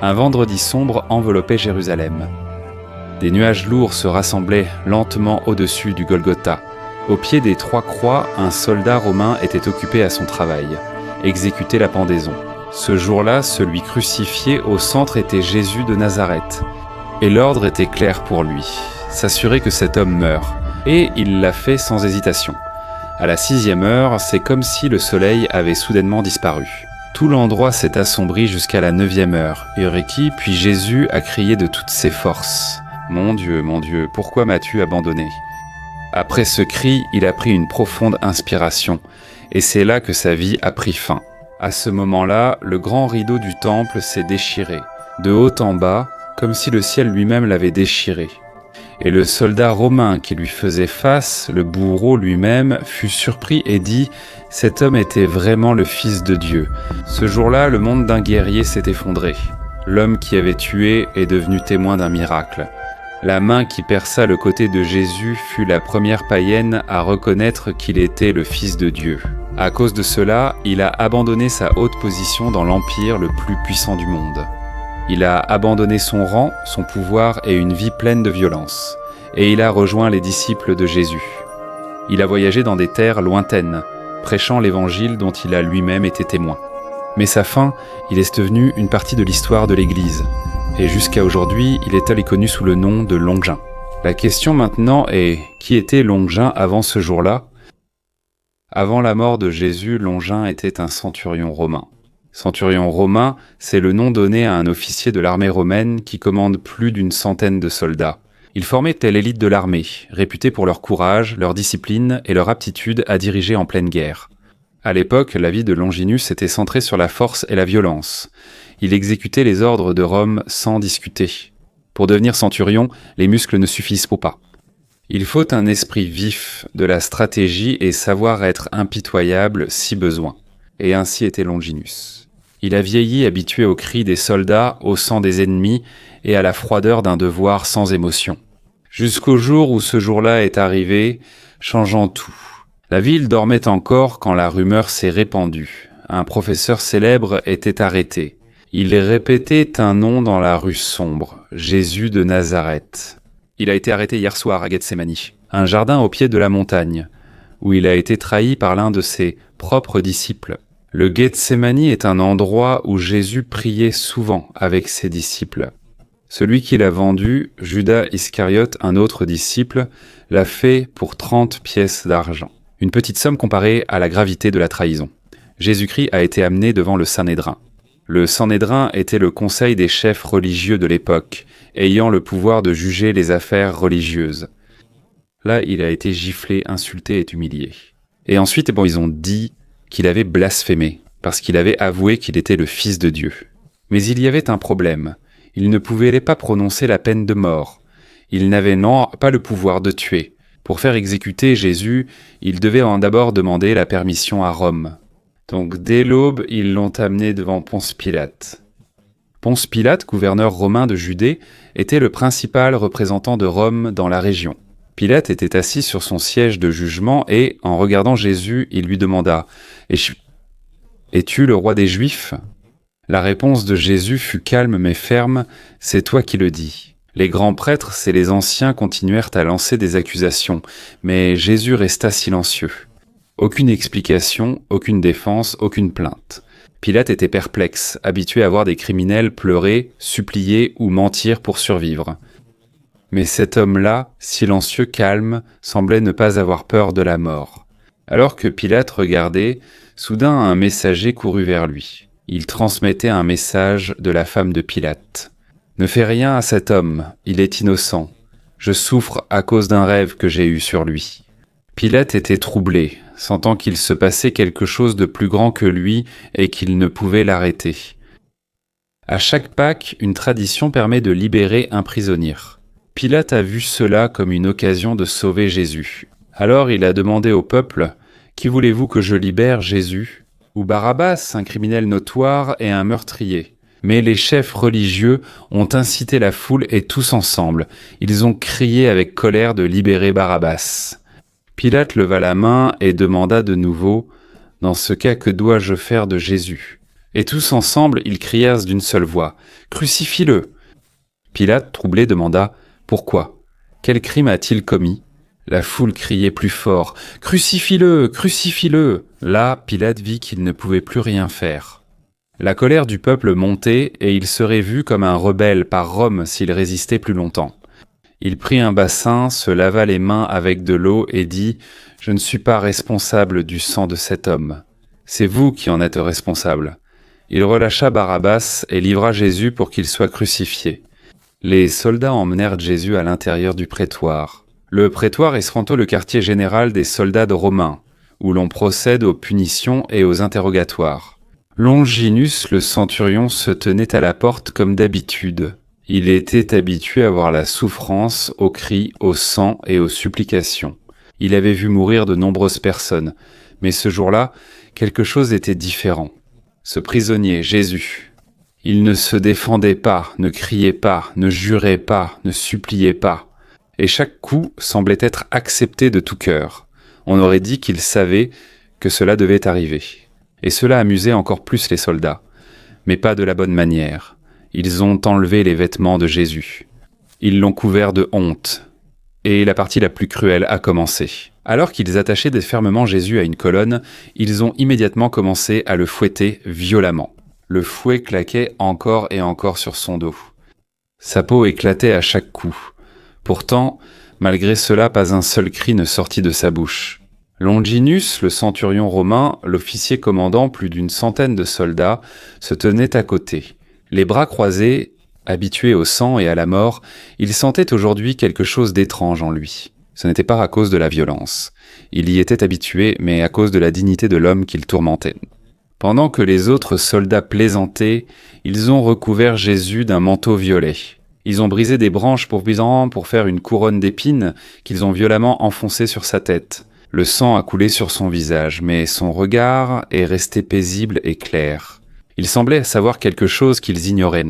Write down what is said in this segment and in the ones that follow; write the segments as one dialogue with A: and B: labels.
A: Un vendredi sombre enveloppait Jérusalem. Des nuages lourds se rassemblaient lentement au-dessus du Golgotha. Au pied des 3 croix, un soldat romain était occupé à son travail, exécuter la pendaison. Ce jour-là, celui crucifié au centre était Jésus de Nazareth. Et l'ordre était clair pour lui, s'assurer que cet homme meure. Et il l'a fait sans hésitation. À la 6e heure, c'est comme si le soleil avait soudainement disparu. Tout l'endroit s'est assombri jusqu'à la 9e heure. Eureki, puis Jésus a crié de toutes ses forces. « Mon Dieu, pourquoi m'as-tu abandonné ?» Après ce cri, il a pris une profonde inspiration. Et c'est là que sa vie a pris fin. À ce moment-là, le grand rideau du temple s'est déchiré, de haut en bas, comme si le ciel lui-même l'avait déchiré. Et le soldat romain qui lui faisait face, le bourreau lui-même, fut surpris et dit « Cet homme était vraiment le Fils de Dieu ». Ce jour-là, le monde d'un guerrier s'est effondré. L'homme qui avait tué est devenu témoin d'un miracle. La main qui perça le côté de Jésus fut la première païenne à reconnaître qu'il était le Fils de Dieu. À cause de cela, il a abandonné sa haute position dans l'empire le plus puissant du monde. Il a abandonné son rang, son pouvoir et une vie pleine de violence. Et il a rejoint les disciples de Jésus. Il a voyagé dans des terres lointaines, prêchant l'évangile dont il a lui-même été témoin. Mais sa fin, il est devenu une partie de l'histoire de l'Église. Et jusqu'à aujourd'hui, il est connu sous le nom de Longin. La question maintenant est, qui était Longin avant ce jour-là ? Avant la mort de Jésus, Longin était un centurion romain. Centurion romain, c'est le nom donné à un officier de l'armée romaine qui commande plus d'une centaine de soldats. Ils formaient telle élite de l'armée, réputée pour leur courage, leur discipline et leur aptitude à diriger en pleine guerre. À l'époque, la vie de Longinus était centrée sur la force et la violence. Il exécutait les ordres de Rome sans discuter. Pour devenir centurion, les muscles ne suffisent pas. Il faut un esprit vif, de la stratégie et savoir être impitoyable si besoin. Et ainsi était Longinus. Il a vieilli habitué aux cris des soldats, au sang des ennemis et à la froideur d'un devoir sans émotion. Jusqu'au jour où ce jour-là est arrivé, changeant tout. La ville dormait encore quand la rumeur s'est répandue. Un professeur célèbre était arrêté. Il répétait un nom dans la rue sombre, Jésus de Nazareth. Il a été arrêté hier soir à Gethsémani, un jardin au pied de la montagne, où il a été trahi par l'un de ses propres disciples. Le Gethsémani est un endroit où Jésus priait souvent avec ses disciples. Celui qui l'a vendu, Judas Iscariote, un autre disciple, l'a fait pour 30 pièces d'argent. Une petite somme comparée à la gravité de la trahison. Jésus-Christ a été amené devant le Sanhédrin. Le Sanhédrin était le conseil des chefs religieux de l'époque, ayant le pouvoir de juger les affaires religieuses. Là, il a été giflé, insulté et humilié. Et ensuite, ils ont dit qu'il avait blasphémé, parce qu'il avait avoué qu'il était le Fils de Dieu. Mais il y avait un problème. Il ne pouvait pas prononcer la peine de mort. Il n'avait pas le pouvoir de tuer. Pour faire exécuter Jésus, il devait d'abord demander la permission à Rome. Donc dès l'aube, ils l'ont amené devant Ponce Pilate. Ponce Pilate, gouverneur romain de Judée, était le principal représentant de Rome dans la région. Pilate était assis sur son siège de jugement et, en regardant Jésus, il lui demanda « Es-tu le roi des Juifs ?» La réponse de Jésus fut calme mais ferme « C'est toi qui le dis ». Les grands prêtres et les anciens continuèrent à lancer des accusations, mais Jésus resta silencieux. Aucune explication, aucune défense, aucune plainte. Pilate était perplexe, habitué à voir des criminels pleurer, supplier ou mentir pour survivre. Mais cet homme-là, silencieux, calme, semblait ne pas avoir peur de la mort. Alors que Pilate regardait, soudain un messager courut vers lui. Il transmettait un message de la femme de Pilate. « Ne fais rien à cet homme, il est innocent. Je souffre à cause d'un rêve que j'ai eu sur lui. » Pilate était troublé, sentant qu'il se passait quelque chose de plus grand que lui et qu'il ne pouvait l'arrêter. À chaque Pâques, une tradition permet de libérer un prisonnier. Pilate a vu cela comme une occasion de sauver Jésus. Alors il a demandé au peuple « Qui voulez-vous que je libère, Jésus ?» ou Barabbas, un criminel notoire et un meurtrier. Mais les chefs religieux ont incité la foule et tous ensemble, ils ont crié avec colère de libérer Barabbas. Pilate leva la main et demanda de nouveau « Dans ce cas, que dois-je faire de Jésus ?» Et tous ensemble, ils crièrent d'une seule voix « Crucifie-le » Pilate, troublé, demanda « Pourquoi ? Quel crime a-t-il commis ?» La foule criait plus fort « Crucifie-le ! Crucifie-le » Là, Pilate vit qu'il ne pouvait plus rien faire. La colère du peuple montait et il serait vu comme un rebelle par Rome s'il résistait plus longtemps. Il prit un bassin, se lava les mains avec de l'eau et dit « Je ne suis pas responsable du sang de cet homme. C'est vous qui en êtes responsable. » Il relâcha Barabbas et livra Jésus pour qu'il soit crucifié. Les soldats emmenèrent Jésus à l'intérieur du prétoire. Le prétoire est Sranto, le quartier général des soldats romains, où l'on procède aux punitions et aux interrogatoires. Longinus, le centurion, se tenait à la porte comme d'habitude. Il était habitué à voir la souffrance, aux cris, au sang et aux supplications. Il avait vu mourir de nombreuses personnes, mais ce jour-là, quelque chose était différent. Ce prisonnier, Jésus, il ne se défendait pas, ne criait pas, ne jurait pas, ne suppliait pas. Et chaque coup semblait être accepté de tout cœur. On aurait dit qu'il savait que cela devait arriver. Et cela amusait encore plus les soldats, mais pas de la bonne manière. Ils ont enlevé les vêtements de Jésus. Ils l'ont couvert de honte. Et la partie la plus cruelle a commencé. Alors qu'ils attachaient fermement Jésus à une colonne, ils ont immédiatement commencé à le fouetter violemment. Le fouet claquait encore et encore sur son dos. Sa peau éclatait à chaque coup. Pourtant, malgré cela, pas un seul cri ne sortit de sa bouche. Longinus, le centurion romain, l'officier commandant plus d'une centaine de soldats, se tenait à côté. Les bras croisés, habitué au sang et à la mort, il sentait aujourd'hui quelque chose d'étrange en lui. Ce n'était pas à cause de la violence. Il y était habitué, mais à cause de la dignité de l'homme qu'il tourmentait. Pendant que les autres soldats plaisantaient, ils ont recouvert Jésus d'un manteau violet. Ils ont brisé des branches pour faire une couronne d'épines qu'ils ont violemment enfoncée sur sa tête. Le sang a coulé sur son visage, mais son regard est resté paisible et clair. Il semblait savoir quelque chose qu'ils ignoraient.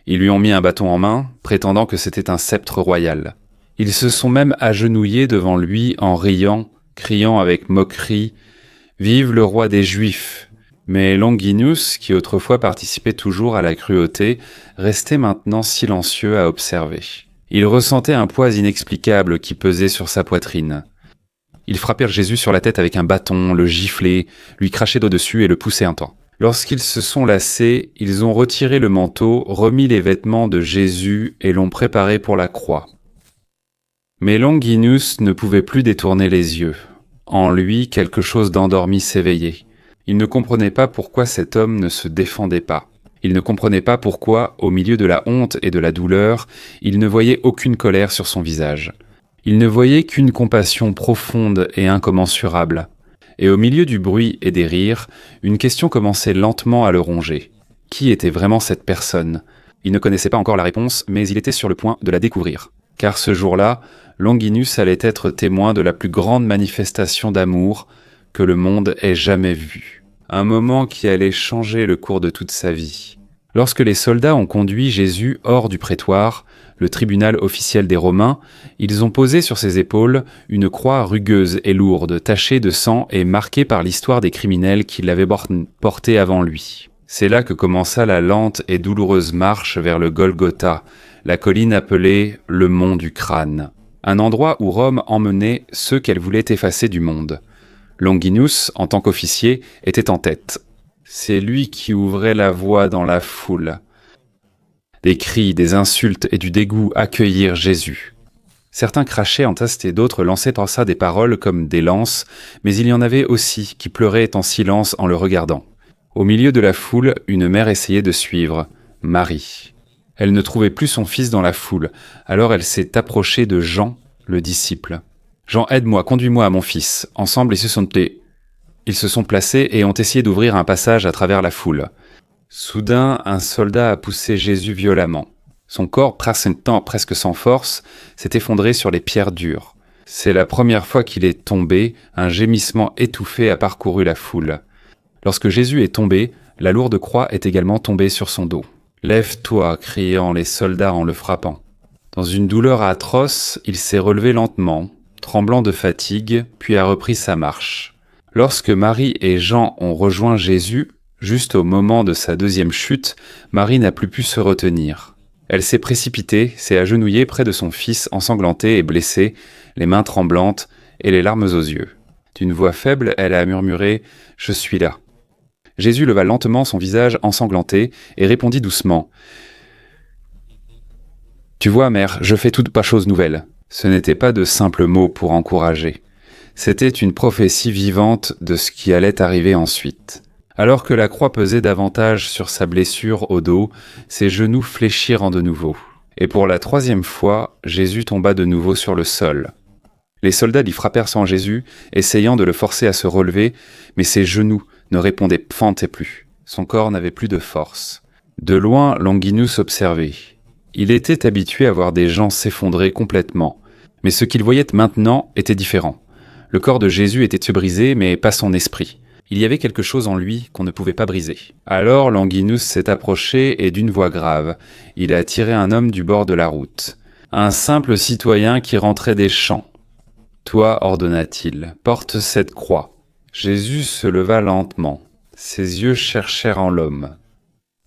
A: Ils lui ont mis un bâton en main, prétendant que c'était un sceptre royal. Ils se sont même agenouillés devant lui en riant, criant avec moquerie « Vive le roi des Juifs !» Mais Longinus, qui autrefois participait toujours à la cruauté, restait maintenant silencieux à observer. Il ressentait un poids inexplicable qui pesait sur sa poitrine. Ils frappèrent Jésus sur la tête avec un bâton, le giflaient, lui crachaient d'au-dessus et le poussaient un temps. Lorsqu'ils se sont lassés, ils ont retiré le manteau, remis les vêtements de Jésus et l'ont préparé pour la croix. Mais Longinus ne pouvait plus détourner les yeux. En lui, quelque chose d'endormi s'éveillait. Il ne comprenait pas pourquoi cet homme ne se défendait pas. Il ne comprenait pas pourquoi, au milieu de la honte et de la douleur, il ne voyait aucune colère sur son visage. Il ne voyait qu'une compassion profonde et incommensurable. Et au milieu du bruit et des rires, une question commençait lentement à le ronger. Qui était vraiment cette personne ? Il ne connaissait pas encore la réponse, mais il était sur le point de la découvrir. Car ce jour-là, Longinus allait être témoin de la plus grande manifestation d'amour que le monde ait jamais vue. Un moment qui allait changer le cours de toute sa vie. Lorsque les soldats ont conduit Jésus hors du prétoire, le tribunal officiel des Romains, ils ont posé sur ses épaules une croix rugueuse et lourde, tachée de sang et marquée par l'histoire des criminels qui l'avaient portée avant lui. C'est là que commença la lente et douloureuse marche vers le Golgotha, la colline appelée le mont du crâne, un endroit où Rome emmenait ceux qu'elle voulait effacer du monde. Longinus, en tant qu'officier, était en tête. C'est lui qui ouvrait la voie dans la foule. Des cris, des insultes et du dégoût accueillirent Jésus. Certains crachaient en taste et d'autres lançaient en ça des paroles comme des lances, mais il y en avait aussi qui pleuraient en silence en le regardant. Au milieu de la foule, une mère essayait de suivre, Marie. Elle ne trouvait plus son fils dans la foule, alors elle s'est approchée de Jean, le disciple. « Jean, aide-moi, conduis-moi à mon fils. » Ensemble, ils se sont placés et ont essayé d'ouvrir un passage à travers la foule. Soudain, un soldat a poussé Jésus violemment. Son corps, presque sans force, s'est effondré sur les pierres dures. C'est la première fois qu'il est tombé, un gémissement étouffé a parcouru la foule. Lorsque Jésus est tombé, la lourde croix est également tombée sur son dos. « Lève-toi » criant les soldats en le frappant. Dans une douleur atroce, il s'est relevé lentement, tremblant de fatigue, puis a repris sa marche. Lorsque Marie et Jean ont rejoint Jésus, Juste au moment de sa deuxième chute, Marie n'a plus pu se retenir. Elle s'est précipitée, s'est agenouillée près de son fils ensanglanté et blessé, les mains tremblantes et les larmes aux yeux. D'une voix faible, elle a murmuré « Je suis là ». Jésus leva lentement son visage ensanglanté et répondit doucement « Tu vois, mère, je fais toute pas chose nouvelle. » Ce n'étaient pas de simples mots pour encourager. C'était une prophétie vivante de ce qui allait arriver ensuite. Alors que la croix pesait davantage sur sa blessure au dos, ses genoux fléchirent de nouveau. Et pour la troisième fois, Jésus tomba de nouveau sur le sol. Les soldats l'y frappèrent sans Jésus, essayant de le forcer à se relever, mais ses genoux ne fentaient plus. Son corps n'avait plus de force. De loin, Longinus observait. Il était habitué à voir des gens s'effondrer complètement, mais ce qu'il voyait maintenant était différent. Le corps de Jésus était brisé, mais pas son esprit. Il y avait quelque chose en lui qu'on ne pouvait pas briser. Alors Longinus s'est approché et d'une voix grave, il a tiré un homme du bord de la route. Un simple citoyen qui rentrait des champs. « Toi, ordonna-t-il, porte cette croix. » Jésus se leva lentement. Ses yeux cherchèrent en l'homme.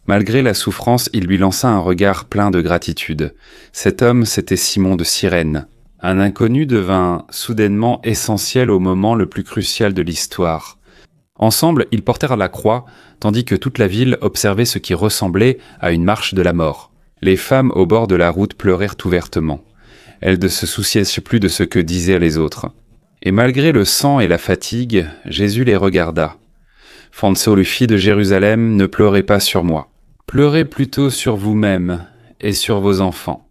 A: Malgré la souffrance, il lui lança un regard plein de gratitude. Cet homme, c'était Simon de Cyrène. Un inconnu devint soudainement essentiel au moment le plus crucial de l'histoire. Ensemble, ils portèrent la croix, tandis que toute la ville observait ce qui ressemblait à une marche de la mort. Les femmes au bord de la route pleurèrent ouvertement. Elles ne se souciaient plus de ce que disaient les autres. Et malgré le sang et la fatigue, Jésus les regarda. « Fanso, le fils de Jérusalem, ne pleurez pas sur moi. Pleurez plutôt sur vous-même et sur vos enfants. »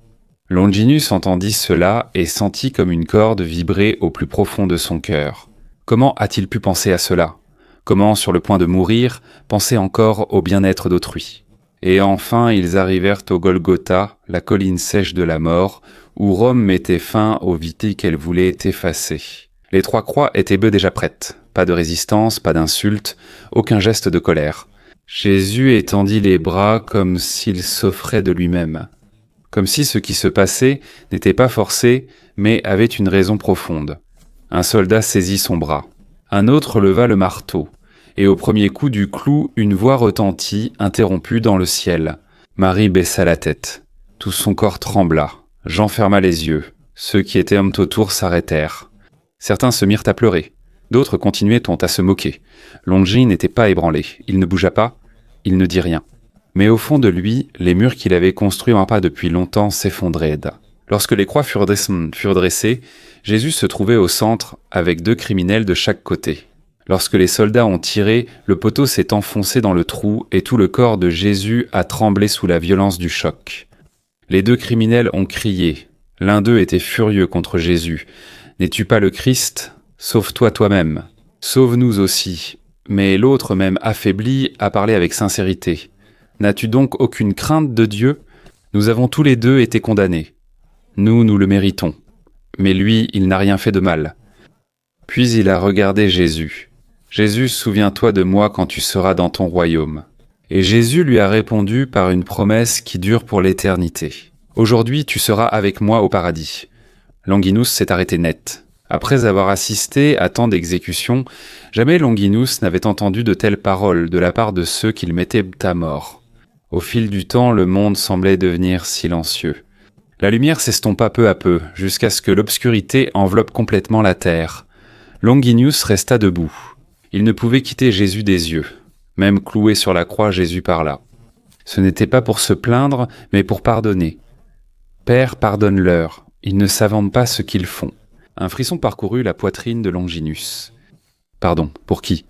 A: Longinus entendit cela et sentit comme une corde vibrer au plus profond de son cœur. Comment a-t-il pu penser à cela ? Comment, sur le point de mourir, penser encore au bien-être d'autrui ? Et enfin, ils arrivèrent au Golgotha, la colline sèche de la mort, où Rome mettait fin aux vités qu'elle voulait effacer. Les trois croix étaient déjà prêtes. Pas de résistance, pas d'insulte, aucun geste de colère. Jésus étendit les bras comme s'il s'offrait de lui-même. Comme si ce qui se passait n'était pas forcé, mais avait une raison profonde. Un soldat saisit son bras. Un autre leva le marteau, et au premier coup du clou, une voix retentit, interrompue dans le ciel. Marie baissa la tête. Tout son corps trembla. Jean ferma les yeux. Ceux qui étaient hommes autour s'arrêtèrent. Certains se mirent à pleurer. D'autres continuaient à se moquer. Longi n'était pas ébranlé. Il ne bougea pas. Il ne dit rien. Mais au fond de lui, les murs qu'il avait construits en pas depuis longtemps s'effondraient. Lorsque les croix furent dressées, Jésus se trouvait au centre avec deux criminels de chaque côté. Lorsque les soldats ont tiré, le poteau s'est enfoncé dans le trou et tout le corps de Jésus a tremblé sous la violence du choc. Les deux criminels ont crié. L'un d'eux était furieux contre Jésus. « N'es-tu pas le Christ ? Sauve-toi toi-même. Sauve-nous aussi. » Mais l'autre, même affaibli, a parlé avec sincérité. « N'as-tu donc aucune crainte de Dieu ? Nous avons tous les deux été condamnés. Nous le méritons. Mais lui, il n'a rien fait de mal. » Puis il a regardé Jésus. « Jésus, souviens-toi de moi quand tu seras dans ton royaume. » Et Jésus lui a répondu par une promesse qui dure pour l'éternité. « Aujourd'hui, tu seras avec moi au paradis. » Longinus s'est arrêté net. Après avoir assisté à tant d'exécutions, jamais Longinus n'avait entendu de telles paroles de la part de ceux qu'il mettait à mort. Au fil du temps, le monde semblait devenir silencieux. La lumière s'estompa peu à peu, jusqu'à ce que l'obscurité enveloppe complètement la terre. Longinus resta debout. Il ne pouvait quitter Jésus des yeux. Même cloué sur la croix, Jésus parla. Ce n'était pas pour se plaindre, mais pour pardonner. « Père, pardonne-leur, ils ne savent pas ce qu'ils font. » Un frisson parcourut la poitrine de Longinus. Pardon, pour qui ?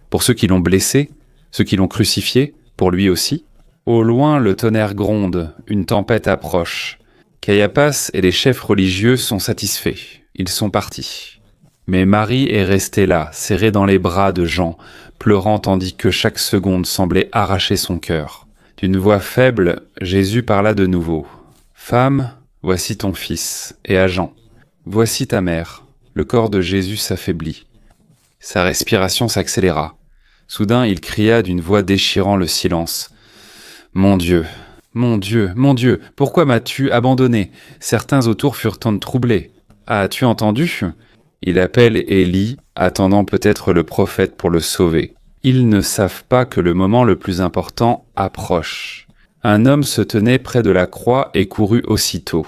A: Pour ceux qui l'ont blessé ? Ceux qui l'ont crucifié ? Pour lui aussi ? Au loin, le tonnerre gronde, une tempête approche. Caiaphas et les chefs religieux sont satisfaits. Ils sont partis. Mais Marie est restée là, serrée dans les bras de Jean, pleurant tandis que chaque seconde semblait arracher son cœur. D'une voix faible, Jésus parla de nouveau. « Femme, voici ton fils. » Et à Jean. « Voici ta mère. » Le corps de Jésus s'affaiblit. Sa respiration s'accéléra. Soudain, il cria d'une voix déchirant le silence. « Mon Dieu, mon Dieu, mon Dieu, pourquoi m'as-tu abandonné ? Certains autour furent troublés. As-tu entendu ? Il appelle Élie, attendant peut-être le prophète pour le sauver. Ils ne savent pas que le moment le plus important approche. Un homme se tenait près de la croix et courut aussitôt.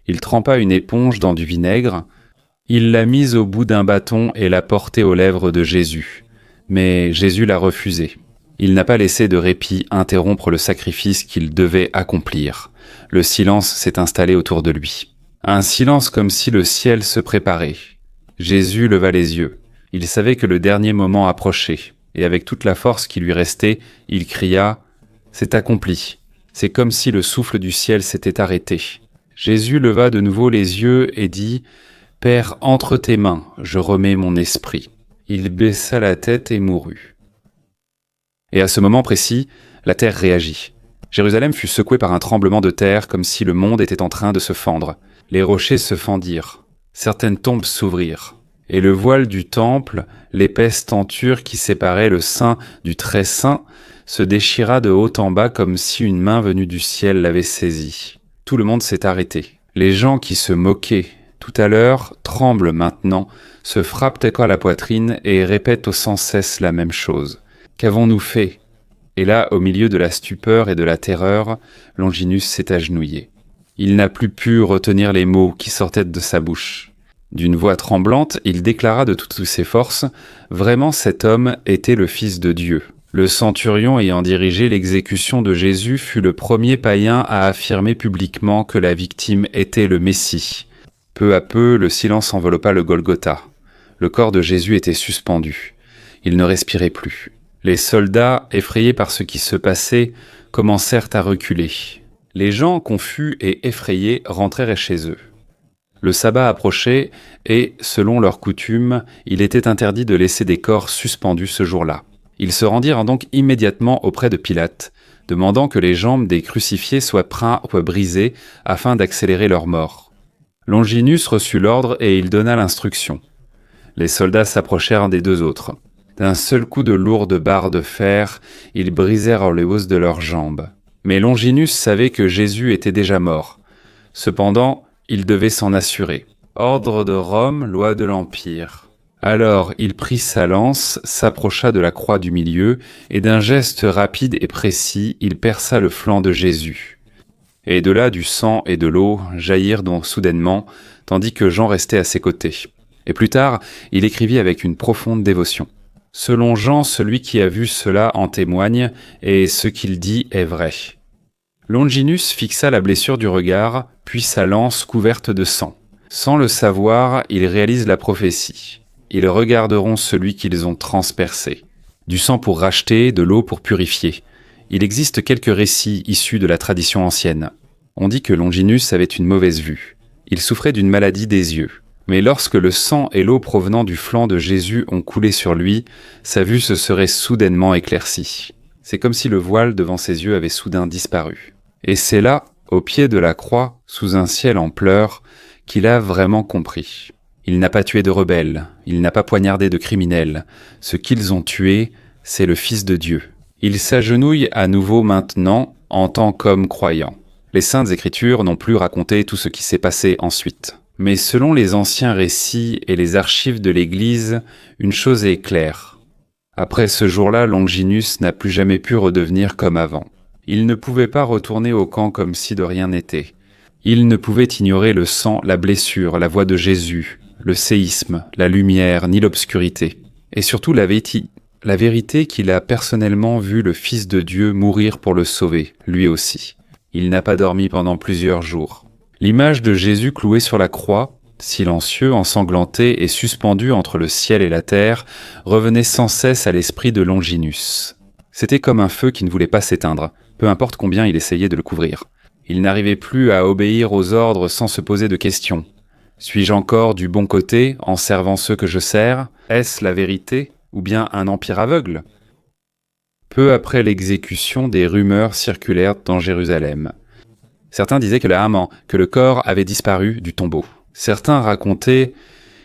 A: Il trempa une éponge dans du vinaigre. Il l'a mise au bout d'un bâton et l'a portée aux lèvres de Jésus. Mais Jésus l'a refusé. Il n'a pas laissé de répit interrompre le sacrifice qu'il devait accomplir. Le silence s'est installé autour de lui. Un silence comme si le ciel se préparait. Jésus leva les yeux. Il savait que le dernier moment approchait, et avec toute la force qui lui restait, il cria « C'est accompli ». C'est comme si le souffle du ciel s'était arrêté. Jésus leva de nouveau les yeux et dit « Père, entre tes mains, je remets mon esprit ». Il baissa la tête et mourut. Et à ce moment précis, la terre réagit. Jérusalem fut secouée par un tremblement de terre comme si le monde était en train de se fendre. Les rochers se fendirent, certaines tombes s'ouvrirent, et le voile du temple, l'épaisse tenture qui séparait le saint du très saint, se déchira de haut en bas comme si une main venue du ciel l'avait saisi. Tout le monde s'est arrêté. Les gens qui se moquaient tout à l'heure tremblent maintenant, se frappent à la poitrine et répètent sans cesse la même chose. Qu'avons-nous fait ? Et là, au milieu de la stupeur et de la terreur, Longinus s'est agenouillé. Il n'a plus pu retenir les mots qui sortaient de sa bouche. D'une voix tremblante, il déclara de toutes ses forces « Vraiment cet homme était le Fils de Dieu ». Le centurion ayant dirigé l'exécution de Jésus fut le premier païen à affirmer publiquement que la victime était le Messie. Peu à peu, le silence enveloppa le Golgotha. Le corps de Jésus était suspendu. Il ne respirait plus. Les soldats, effrayés par ce qui se passait, commencèrent à reculer. Les gens, confus et effrayés, rentrèrent chez eux. Le sabbat approchait et, selon leur coutume, il était interdit de laisser des corps suspendus ce jour-là. Ils se rendirent donc immédiatement auprès de Pilate, demandant que les jambes des crucifiés soient brisées afin d'accélérer leur mort. Longinus reçut l'ordre et il donna l'instruction. Les soldats s'approchèrent des deux autres. D'un seul coup de lourdes barres de fer, ils brisèrent les os de leurs jambes. Mais Longinus savait que Jésus était déjà mort. Cependant, il devait s'en assurer. Ordre de Rome, loi de l'Empire. Alors il prit sa lance, s'approcha de la croix du milieu, et d'un geste rapide et précis, il perça le flanc de Jésus. Et de là du sang et de l'eau jaillirent donc soudainement, tandis que Jean restait à ses côtés. Et plus tard, il écrivit avec une profonde dévotion. Selon Jean, celui qui a vu cela en témoigne, et ce qu'il dit est vrai. Longinus fixa la blessure du regard, puis sa lance couverte de sang. Sans le savoir, il réalise la prophétie. Ils regarderont celui qu'ils ont transpercé. Du sang pour racheter, de l'eau pour purifier. Il existe quelques récits issus de la tradition ancienne. On dit que Longinus avait une mauvaise vue. Il souffrait d'une maladie des yeux. Mais lorsque le sang et l'eau provenant du flanc de Jésus ont coulé sur lui, sa vue se serait soudainement éclaircie. C'est comme si le voile devant ses yeux avait soudain disparu. Et c'est là, au pied de la croix, sous un ciel en pleurs, qu'il a vraiment compris. Il n'a pas tué de rebelles, il n'a pas poignardé de criminels. Ce qu'ils ont tué, c'est le Fils de Dieu. Il s'agenouille à nouveau maintenant, en tant qu'homme croyant. Les Saintes Écritures n'ont plus raconté tout ce qui s'est passé ensuite. Mais selon les anciens récits et les archives de l'Église, une chose est claire. Après ce jour-là, Longinus n'a plus jamais pu redevenir comme avant. Il ne pouvait pas retourner au camp comme si de rien n'était. Il ne pouvait ignorer le sang, la blessure, la voix de Jésus, le séisme, la lumière, ni l'obscurité. Et surtout la vérité qu'il a personnellement vu le Fils de Dieu mourir pour le sauver, lui aussi. Il n'a pas dormi pendant plusieurs jours. L'image de Jésus cloué sur la croix, silencieux, ensanglanté et suspendu entre le ciel et la terre, revenait sans cesse à l'esprit de Longinus. C'était comme un feu qui ne voulait pas s'éteindre, peu importe combien il essayait de le couvrir. Il n'arrivait plus à obéir aux ordres sans se poser de questions. Suis-je encore du bon côté en servant ceux que je sers ? Est-ce la vérité ou bien un empire aveugle ? Peu après l'exécution, des rumeurs circulèrent dans Jérusalem. Certains disaient que le corps avait disparu du tombeau. Certains racontaient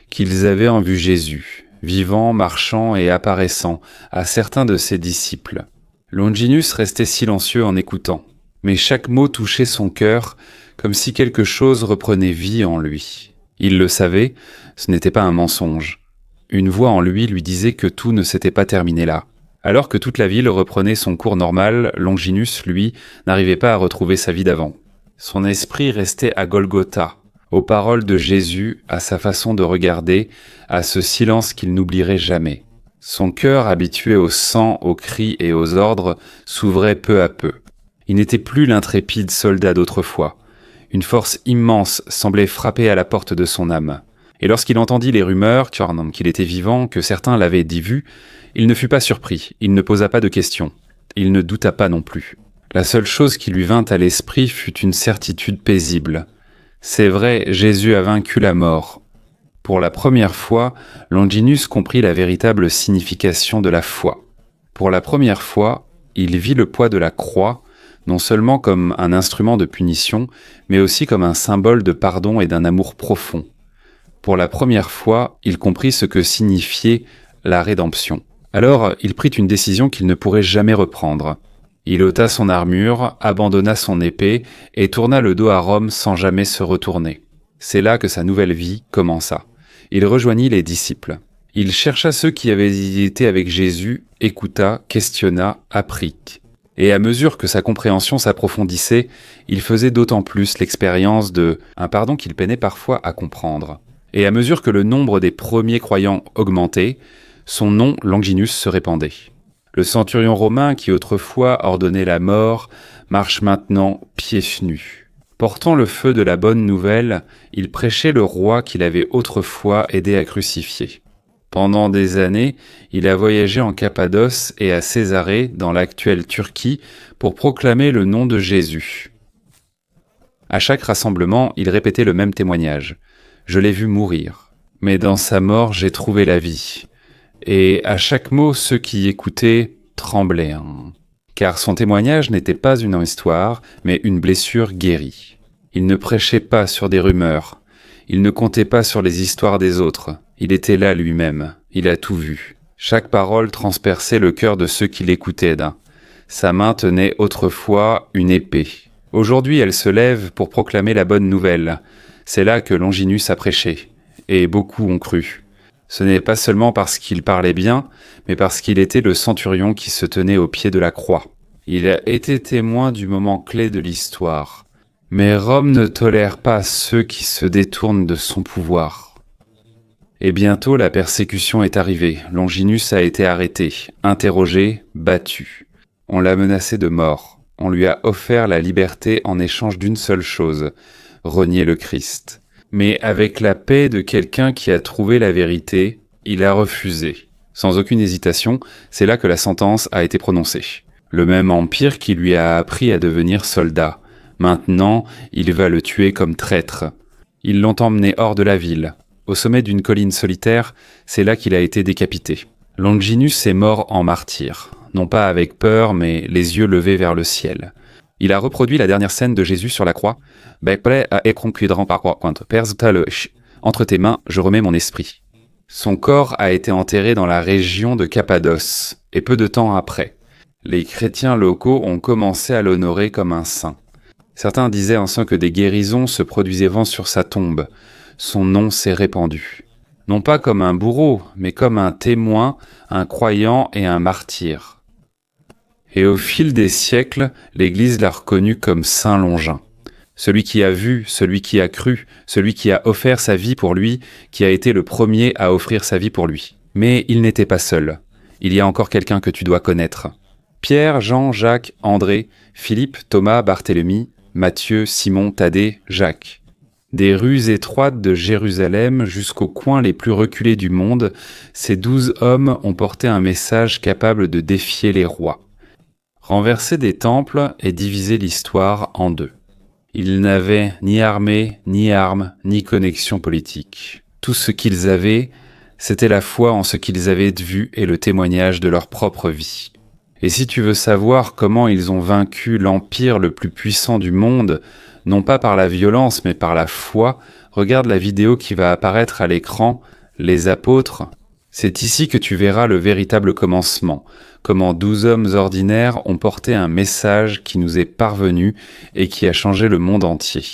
A: qu'ils avaient en vue Jésus, vivant, marchant et apparaissant à certains de ses disciples. Longinus restait silencieux en écoutant, mais chaque mot touchait son cœur comme si quelque chose reprenait vie en lui. Il le savait, ce n'était pas un mensonge. Une voix en lui disait que tout ne s'était pas terminé là. Alors que toute la ville reprenait son cours normal, Longinus, lui, n'arrivait pas à retrouver sa vie d'avant. Son esprit restait à Golgotha, aux paroles de Jésus, à sa façon de regarder, à ce silence qu'il n'oublierait jamais. Son cœur, habitué au sang, aux cris et aux ordres, s'ouvrait peu à peu. Il n'était plus l'intrépide soldat d'autrefois. Une force immense semblait frapper à la porte de son âme. Et lorsqu'il entendit les rumeurs, qu'il était vivant, que certains l'avaient dit vu, il ne fut pas surpris, il ne posa pas de questions. Il ne douta pas non plus. La seule chose qui lui vint à l'esprit fut une certitude paisible. C'est vrai, Jésus a vaincu la mort. Pour la première fois, Longinus comprit la véritable signification de la foi. Pour la première fois, il vit le poids de la croix, non seulement comme un instrument de punition, mais aussi comme un symbole de pardon et d'un amour profond. Pour la première fois, il comprit ce que signifiait la rédemption. Alors, il prit une décision qu'il ne pourrait jamais reprendre. Il ôta son armure, abandonna son épée et tourna le dos à Rome sans jamais se retourner. C'est là que sa nouvelle vie commença. Il rejoignit les disciples. Il chercha ceux qui avaient été avec Jésus, écouta, questionna, apprit. Et à mesure que sa compréhension s'approfondissait, il faisait d'autant plus l'expérience un pardon qu'il peinait parfois à comprendre. Et à mesure que le nombre des premiers croyants augmentait, son nom, Longinus, se répandait. Le centurion romain qui autrefois ordonnait la mort marche maintenant pieds nus. Portant le feu de la bonne nouvelle, il prêchait le roi qu'il avait autrefois aidé à crucifier. Pendant des années, il a voyagé en Cappadoce et à Césarée, dans l'actuelle Turquie, pour proclamer le nom de Jésus. À chaque rassemblement, il répétait le même témoignage. « Je l'ai vu mourir, mais dans sa mort j'ai trouvé la vie. » Et à chaque mot, ceux qui écoutaient tremblaient, car son témoignage n'était pas une histoire, mais une blessure guérie. Il ne prêchait pas sur des rumeurs, il ne comptait pas sur les histoires des autres, il était là lui-même, il a tout vu. Chaque parole transperçait le cœur de ceux qui l'écoutaient. Sa main tenait autrefois une épée. Aujourd'hui, elle se lève pour proclamer la bonne nouvelle. C'est là que Longinus a prêché, et beaucoup ont cru. Ce n'est pas seulement parce qu'il parlait bien, mais parce qu'il était le centurion qui se tenait au pied de la croix. Il a été témoin du moment clé de l'histoire. Mais Rome ne tolère pas ceux qui se détournent de son pouvoir. Et bientôt la persécution est arrivée. Longinus a été arrêté, interrogé, battu. On l'a menacé de mort. On lui a offert la liberté en échange d'une seule chose, renier le Christ. Mais avec la paix de quelqu'un qui a trouvé la vérité, il a refusé. Sans aucune hésitation, c'est là que la sentence a été prononcée. Le même empire qui lui a appris à devenir soldat. Maintenant, il va le tuer comme traître. Ils l'ont emmené hors de la ville. Au sommet d'une colline solitaire, c'est là qu'il a été décapité. Longinus est mort en martyr, non pas avec peur, mais les yeux levés vers le ciel. Il a reproduit la dernière scène de Jésus sur la croix. Entre tes mains, je remets mon esprit. Son corps a été enterré dans la région de Cappadoce, et peu de temps après, les chrétiens locaux ont commencé à l'honorer comme un saint. Certains disaient enfin que des guérisons se produisaient sur sa tombe. Son nom s'est répandu. Non pas comme un bourreau, mais comme un témoin, un croyant et un martyr. Et au fil des siècles, l'Église l'a reconnu comme Saint Longin. Celui qui a vu, celui qui a cru, celui qui a offert sa vie pour lui, qui a été le premier à offrir sa vie pour lui. Mais il n'était pas seul. Il y a encore quelqu'un que tu dois connaître. Pierre, Jean, Jacques, André, Philippe, Thomas, Barthélemy, Matthieu, Simon, Thaddée, Jacques. Des rues étroites de Jérusalem jusqu'aux coins les plus reculés du monde, ces 12 hommes ont porté un message capable de défier les rois. Renverser des temples et diviser l'histoire en deux. Ils n'avaient ni armée, ni armes, ni connexion politique. Tout ce qu'ils avaient, c'était la foi en ce qu'ils avaient vu et le témoignage de leur propre vie. Et si tu veux savoir comment ils ont vaincu l'empire le plus puissant du monde, non pas par la violence mais par la foi, regarde la vidéo qui va apparaître à l'écran, les apôtres. C'est ici que tu verras le véritable commencement, comment 12 hommes ordinaires ont porté un message qui nous est parvenu et qui a changé le monde entier.